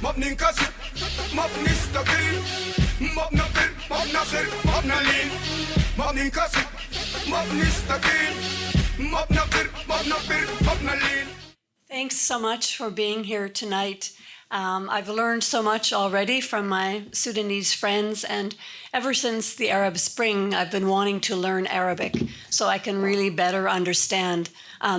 ما بننكسر ما بنستقيل ما بنقر ما بنخر ما بنلين ما بننكسر ما بنستقيل ما بنقر ما بنقر ما بنلين. Thanks so much for being here tonight. I've learned so much already from my Sudanese friends, and ever since the Arab Spring, I've been wanting to learn Arabic so I can really better understand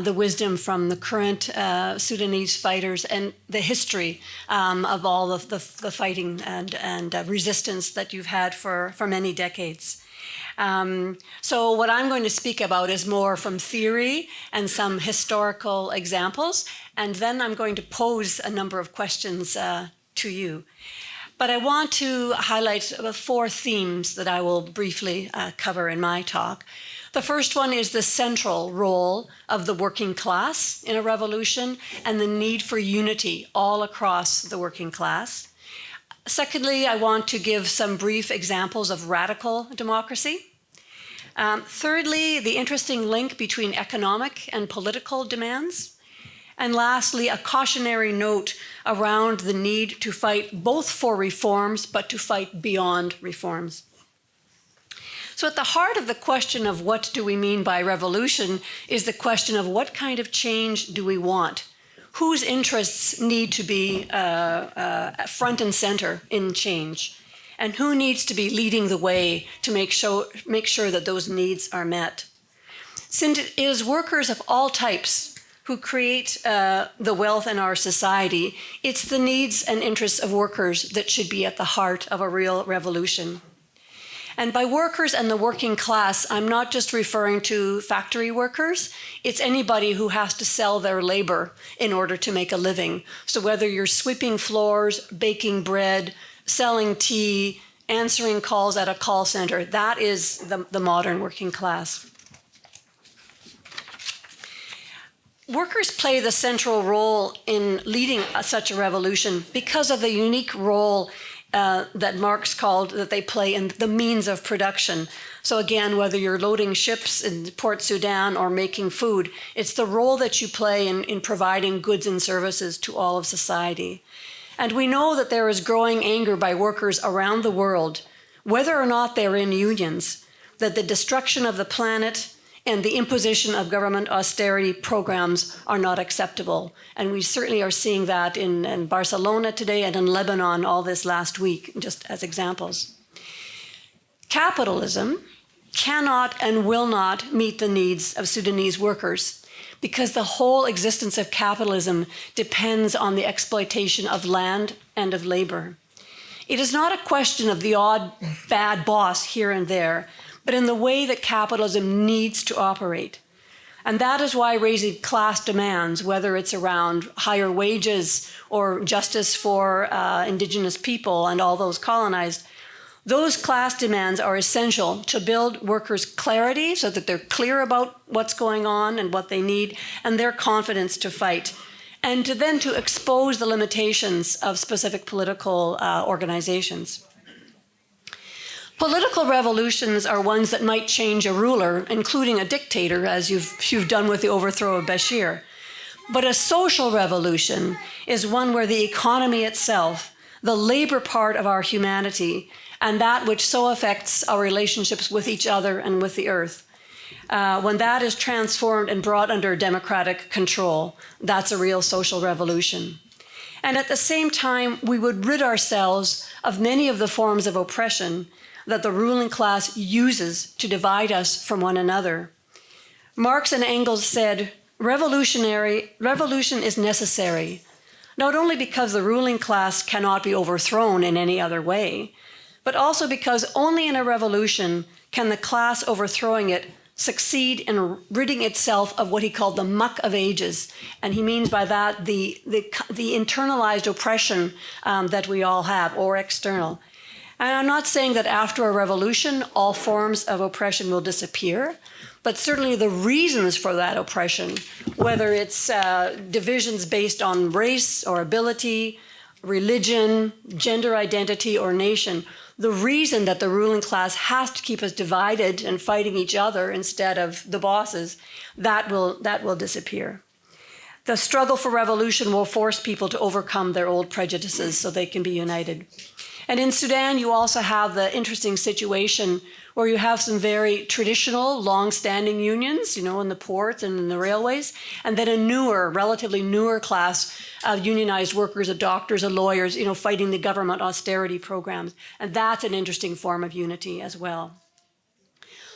the wisdom from the current Sudanese fighters and the history of all of the fighting and resistance that you've had for many decades. So what I'm going to speak about is more from theory and some historical examples, and then I'm going to pose a number of questions to you. But I want to highlight 4 themes that I will briefly cover in my talk. The first one is the central role of the working class in a revolution and the need for unity all across the working class. Secondly, I want to give some brief examples of radical democracy. Thirdly, the interesting link between economic and political demands. And lastly, a cautionary note around the need to fight both for reforms, but to fight beyond reforms. So at the heart of the question of what do we mean by revolution is the question of what kind of change do we want? Whose interests need to be front and center in change? And who needs to be leading the way to make sure that those needs are met? Since it is workers of all types who create the wealth in our society, it's the needs and interests of workers that should be at the heart of a real revolution. And by workers and the working class, I'm not just referring to factory workers. It's anybody who has to sell their labor in order to make a living. So whether you're sweeping floors, baking bread, selling tea, answering calls at a call center, that is the modern working class. Workers play the central role in leading such a revolution because of the unique role that Marx called that they play in the means of production. So again, whether you're loading ships in Port Sudan or making food, it's the role that you play in providing goods and services to all of society. And we know that there is growing anger by workers around the world, whether or not they're in unions, that the destruction of the planet and the imposition of government austerity programs are not acceptable. And we certainly are seeing that in Barcelona today and in Lebanon all this last week, just as examples. Capitalism cannot and will not meet the needs of Sudanese workers because the whole existence of capitalism depends on the exploitation of land and of labor. It is not a question of the odd bad boss here and there, but in the way that capitalism needs to operate. And that is why raising class demands, whether it's around higher wages or justice for indigenous people and all those colonized, those class demands are essential to build workers' clarity so that they're clear about what's going on and what they need and their confidence to fight, and to expose the limitations of specific political organizations. Political revolutions are ones that might change a ruler, including a dictator, as you've done with the overthrow of Bashir. But a social revolution is one where the economy itself, the labor part of our humanity, and that which so affects our relationships with each other and with the earth, when that is transformed and brought under democratic control, that's a real social revolution. And at the same time, we would rid ourselves of many of the forms of oppression that the ruling class uses to divide us from one another. Marx and Engels said, revolution is necessary, not only because the ruling class cannot be overthrown in any other way, but also because only in a revolution can the class overthrowing it succeed in ridding itself of what he called the muck of ages. And he means by that the internalized oppression that we all have, or external. And I'm not saying that after a revolution, all forms of oppression will disappear, but certainly the reasons for that oppression, whether it's divisions based on race or ability, religion, gender identity, or nation, the reason that the ruling class has to keep us divided and fighting each other instead of the bosses, that will disappear. The struggle for revolution will force people to overcome their old prejudices so they can be united. And in Sudan, you also have the interesting situation where you have some very traditional, long-standing unions, in the ports and in the railways, and then a newer, relatively newer class of unionized workers, of doctors, of lawyers, fighting the government austerity programs. And that's an interesting form of unity as well.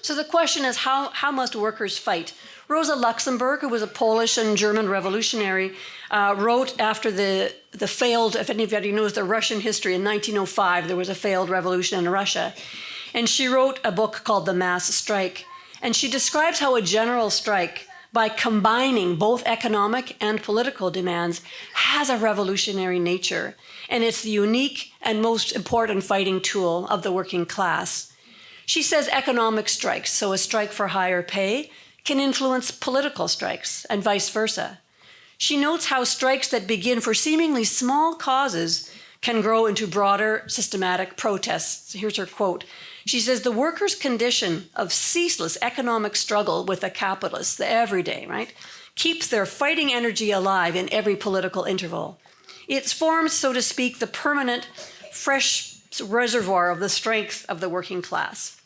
So the question is, how must workers fight? Rosa Luxemburg, who was a Polish and German revolutionary, wrote after the failed, if anybody knows the Russian history, in 1905, there was a failed revolution in Russia. And she wrote a book called The Mass Strike. And she describes how a general strike, by combining both economic and political demands, has a revolutionary nature. And it's the unique and most important fighting tool of the working class. She says economic strikes, so a strike for higher pay, can influence political strikes and vice versa. She notes how strikes that begin for seemingly small causes can grow into broader systematic protests. Here's her quote. She says, the workers' condition of ceaseless economic struggle with the capitalists, the everyday, right, keeps their fighting energy alive in every political interval. It forms, so to speak, the permanent, fresh reservoir of the strength of the working class.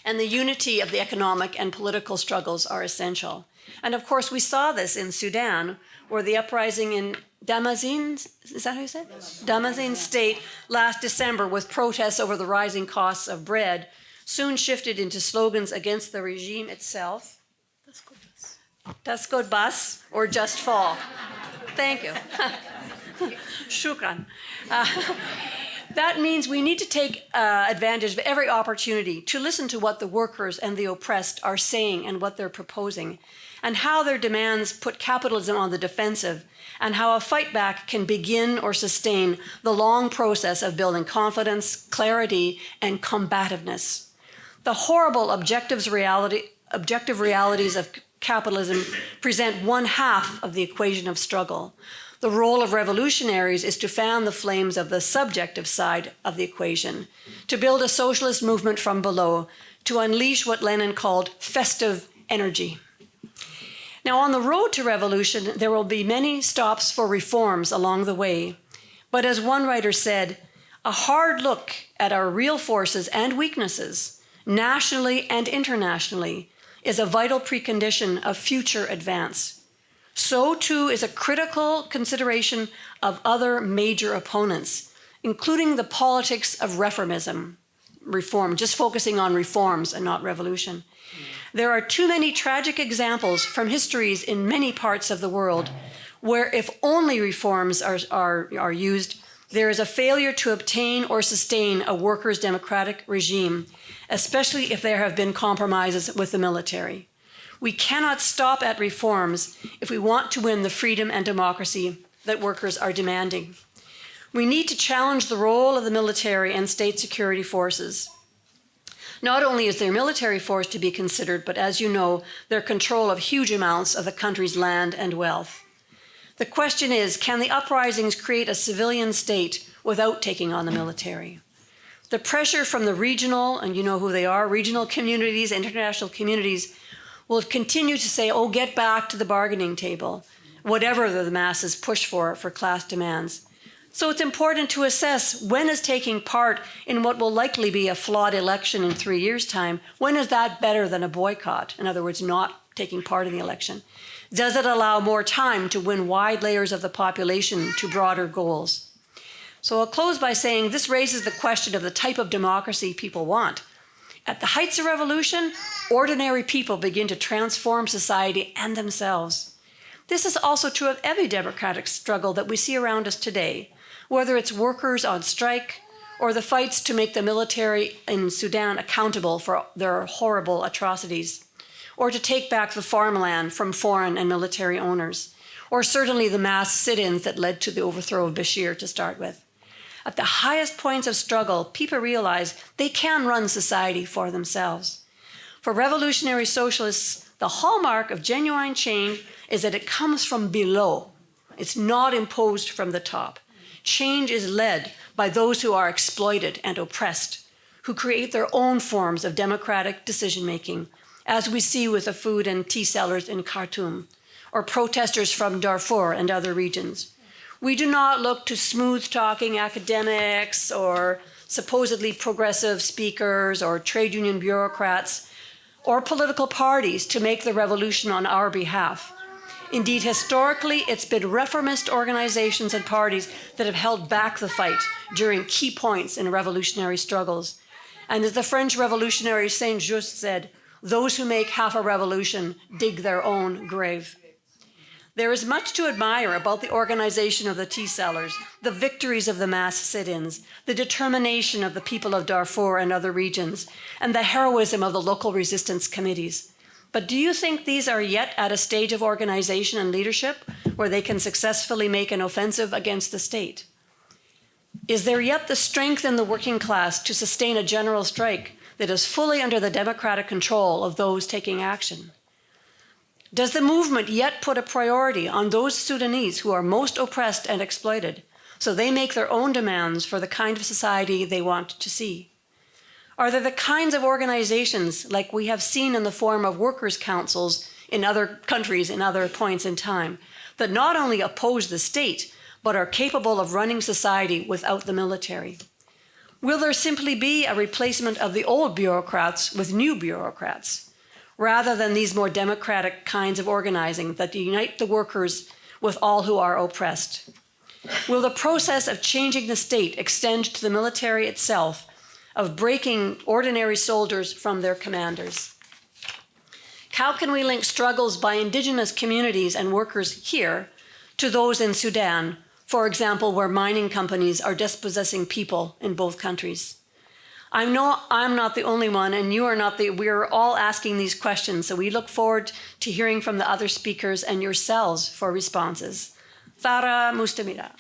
And the unity of the economic and political struggles are essential. And of course, we saw this in Sudan, where the uprising in Damazin, is that how you said? Damazin state last December, with protests over the rising costs of bread, soon shifted into slogans against the regime itself. Das good bus, or just fall. Thank you. Shukran. That means we need to take advantage of every opportunity to listen to what the workers and the oppressed are saying and what they're proposing, and how their demands put capitalism on the defensive, and how a fight back can begin or sustain the long process of building confidence, clarity, and combativeness. The horrible objective realities of capitalism present one half of the equation of struggle. The role of revolutionaries is to fan the flames of the subjective side of the equation, to build a socialist movement from below, to unleash what Lenin called festive energy. Now, on the road to revolution, there will be many stops for reforms along the way. But as one writer said, a hard look at our real forces and weaknesses, nationally and internationally, is a vital precondition of future advance. So too is a critical consideration of other major opponents, including the politics of reformism, reform, just focusing on reforms and not revolution. There are too many tragic examples from histories in many parts of the world where if only reforms are used, there is a failure to obtain or sustain a workers' democratic regime, especially if there have been compromises with the military. We cannot stop at reforms if we want to win the freedom and democracy that workers are demanding. We need to challenge the role of the military and state security forces. Not only is their military force to be considered, but as you know, their control of huge amounts of the country's land and wealth. The question is, can the uprisings create a civilian state without taking on the military? The pressure from the regional, and you know who they are, regional communities, international communities, will continue to say, oh, get back to the bargaining table, whatever the masses push for class demands. So it's important to assess when is taking part in what will likely be a flawed election in 3 years' time, when is that better than a boycott? In other words, not taking part in the election. Does it allow more time to win wide layers of the population to broader goals? So I'll close by saying this raises the question of the type of democracy people want. At the heights of revolution, ordinary people begin to transform society and themselves. This is also true of every democratic struggle that we see around us today, whether it's workers on strike or the fights to make the military in Sudan accountable for their horrible atrocities, or to take back the farmland from foreign and military owners, or certainly the mass sit-ins that led to the overthrow of Bashir to start with. At the highest points of struggle, people realize they can run society for themselves. For revolutionary socialists, the hallmark of genuine change is that it comes from below. It's not imposed from the top. Change is led by those who are exploited and oppressed, who create their own forms of democratic decision-making, as we see with the food and tea sellers in Khartoum, or protesters from Darfur and other regions. We do not look to smooth-talking academics or supposedly progressive speakers or trade union bureaucrats or political parties to make the revolution on our behalf. Indeed, historically, it's been reformist organizations and parties that have held back the fight during key points in revolutionary struggles. And as the French revolutionary Saint-Just said, those who make half a revolution dig their own grave. There is much to admire about the organization of the tea sellers, the victories of the mass sit-ins, the determination of the people of Darfur and other regions, and the heroism of the local resistance committees. But do you think these are yet at a stage of organization and leadership where they can successfully make an offensive against the state? Is there yet the strength in the working class to sustain a general strike that is fully under the democratic control of those taking action? Does the movement yet put a priority on those Sudanese who are most oppressed and exploited, so they make their own demands for the kind of society they want to see? Are there the kinds of organizations like we have seen in the form of workers' councils in other countries in other points in time that not only oppose the state, but are capable of running society without the military? Will there simply be a replacement of the old bureaucrats with new bureaucrats, rather than these more democratic kinds of organizing that unite the workers with all who are oppressed? Will the process of changing the state extend to the military itself, of breaking ordinary soldiers from their commanders? How can we link struggles by indigenous communities and workers here to those in Sudan, for example, where mining companies are dispossessing people in both countries? I'm not the only one, and you are not we're all asking these questions, so we look forward to hearing from the other speakers and yourselves for responses. Thara Mustamira.